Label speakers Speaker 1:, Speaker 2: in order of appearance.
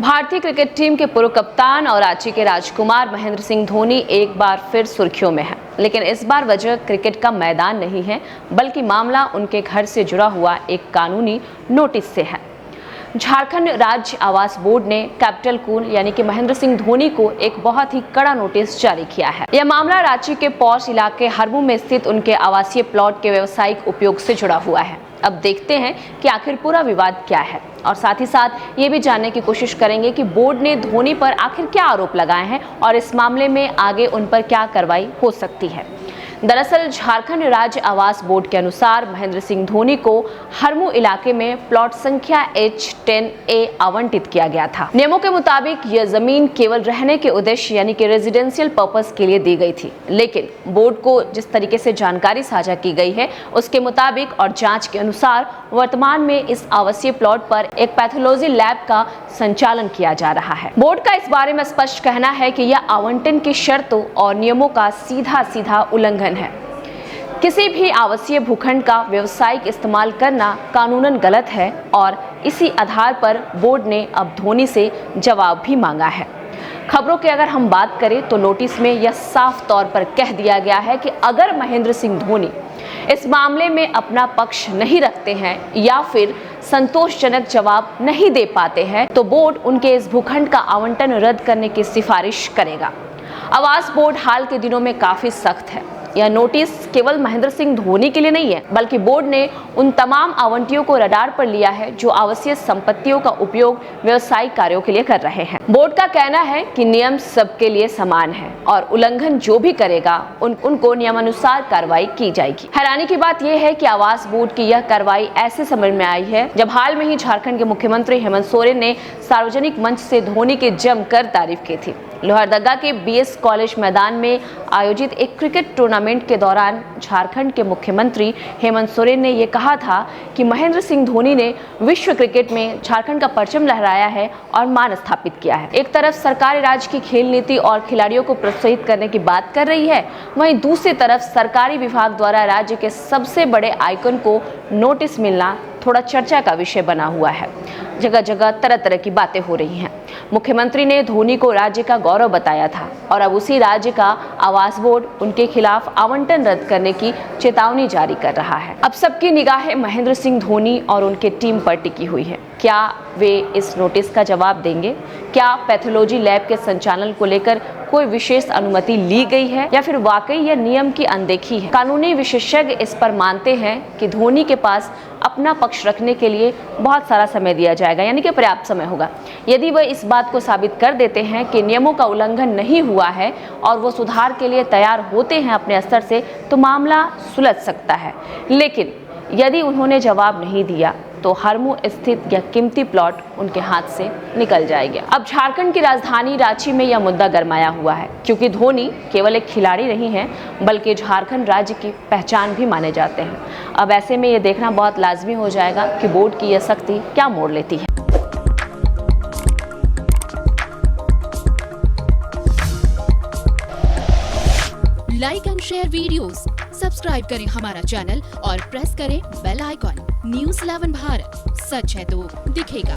Speaker 1: भारतीय cricket team के पूर्व कप्तान और रांची के राजकुमार महेंद्र सिंह धोनी एक बार फिर सुर्खियों में हैं। लेकिन इस बार वजह क्रिकेट का मैदान नहीं है, बल्कि मामला उनके घर से जुड़ा हुआ एक कानूनी नोटिस से है। झारखंड राज्य आवास बोर्ड ने कैपिटल कूल यानी कि महेंद्र सिंह धोनी को एक बहुत ही कड़ा नोटिस जारी किया है। यह मामला रांची के पॉश इलाके हरमू में स्थित उनके आवासीय प्लॉट के व्यावसायिक उपयोग से जुड़ा हुआ है। अब देखते हैं कि आखिर पूरा विवाद क्या है और साथ ही साथ ये भी जानने की कोशिश करेंगे कि बोर्ड ने धोनी पर आखिर क्या आरोप लगाए हैं और इस मामले में आगे उन पर क्या कार्रवाई हो सकती है। दरअसल झारखंड राज्य आवास बोर्ड के अनुसार महेंद्र सिंह धोनी को हरमू इलाके में प्लॉट संख्या H10A आवंटित किया गया था। नियमों के मुताबिक यह जमीन केवल रहने के उद्देश्य यानी कि रेजिडेंशियल पर्पस के लिए दी गई थी, लेकिन बोर्ड को जिस तरीके से जानकारी साझा की गई है उसके मुताबिक और जांच के अनुसार वर्तमान में इस आवासीय प्लॉट पर एक पैथोलॉजी लैब का संचालन किया जा रहा है। बोर्ड का इस बारे में स्पष्ट कहना है कि यह आवंटन की शर्तों और नियमों का सीधा उल्लंघन है। किसी भी आवासीय भूखंड का व्यावसायिक इस्तेमाल करना कानूनन गलत है और इसी आधार पर बोर्ड ने अब धोनी से जवाब भी मांगा है। खबरों की अगर हम बात करें तो नोटिस में यह साफ तौर पर कह दिया गया है कि अगर महेंद्र सिंह धोनी इस मामले में अपना पक्ष नहीं रखते हैं या फिर संतोषजनक जवाब नहीं दे पाते हैं तो बोर्ड उनके इस भूखंड का आवंटन रद्द करने की सिफारिश करेगा। आवास बोर्ड हाल के दिनों में काफी सख्त है। यह नोटिस केवल महेंद्र सिंह धोनी के लिए नहीं है, बल्कि बोर्ड ने उन तमाम आवंटियों को रडार पर लिया है जो आवासीय संपत्तियों का उपयोग व्यवसायिक कार्यों के लिए कर रहे हैं। बोर्ड का कहना है कि नियम सबके लिए समान है और उल्लंघन जो भी करेगा उनको नियमानुसार कार्रवाई की जाएगी। हैरानी की बात यह है कि आवास बोर्ड की यह कार्रवाई ऐसे समय में आई है जब हाल में ही झारखंड के मुख्यमंत्री हेमंत सोरेन ने सार्वजनिक मंच से धोनी की जमकर तारीफ की थी। लोहरदगा के BS कॉलेज मैदान में आयोजित एक क्रिकेट टूर्नामेंट के दौरान झारखंड के मुख्यमंत्री हेमंत सोरेन ने यह कहा था कि महेंद्र सिंह धोनी ने विश्व क्रिकेट में झारखंड का परचम लहराया है और मान स्थापित किया है। एक तरफ सरकारी राज्य की खेल नीति और खिलाड़ियों को प्रोत्साहित करने की बात कर रही है, वहीं दूसरी तरफ सरकारी विभाग द्वारा राज्य के सबसे बड़े आइकन को नोटिस मिलना थोड़ा चर्चा का विषय बना हुआ है। जगह जगह तरह की बातें हो रही हैं। मुख्यमंत्री ने धोनी को राज्य का गौरव बताया था और अब उसी राज्य का आवास बोर्ड उनके खिलाफ आवंटन रद्द करने की चेतावनी जारी कर रहा है। अब सबकी निगाहें महेंद्र सिंह धोनी और उनके टीम पर टिकी हुई है। क्या वे इस नोटिस का जवाब देंगे? क्या पैथोलॉजी लैब के संचालन को लेकर कोई विशेष अनुमति ली गई है या फिर वाकई यह नियम की अनदेखी है? कानूनी विशेषज्ञ इस पर मानते हैं कि धोनी के पास अपना पक्ष रखने के लिए बहुत सारा समय दिया जाएगा, यानी कि पर्याप्त समय होगा। यदि वह इस बात को साबित कर देते हैं कि नियमों का उल्लंघन नहीं हुआ है और वो सुधार के लिए तैयार होते हैं अपने स्तर से, तो मामला सुलझ सकता है। लेकिन यदि उन्होंने जवाब नहीं दिया तो हरमू स्थित यह कीमती प्लॉट उनके हाथ से निकल जाएगा। अब झारखंड की राजधानी रांची में यह मुद्दा गरमाया हुआ है, क्योंकि धोनी केवल एक खिलाड़ी नहीं है बल्कि झारखंड राज्य की पहचान भी माने जाते हैं। अब ऐसे में यह देखना बहुत लाजमी हो जाएगा कि बोर्ड की यह सख्ती क्या मोड़ लेती है।
Speaker 2: Like and share videos, subscribe करें हमारा चैनल और प्रेस करें बेल आइकॉन। News 11 भारत, सच है तो दिखेगा।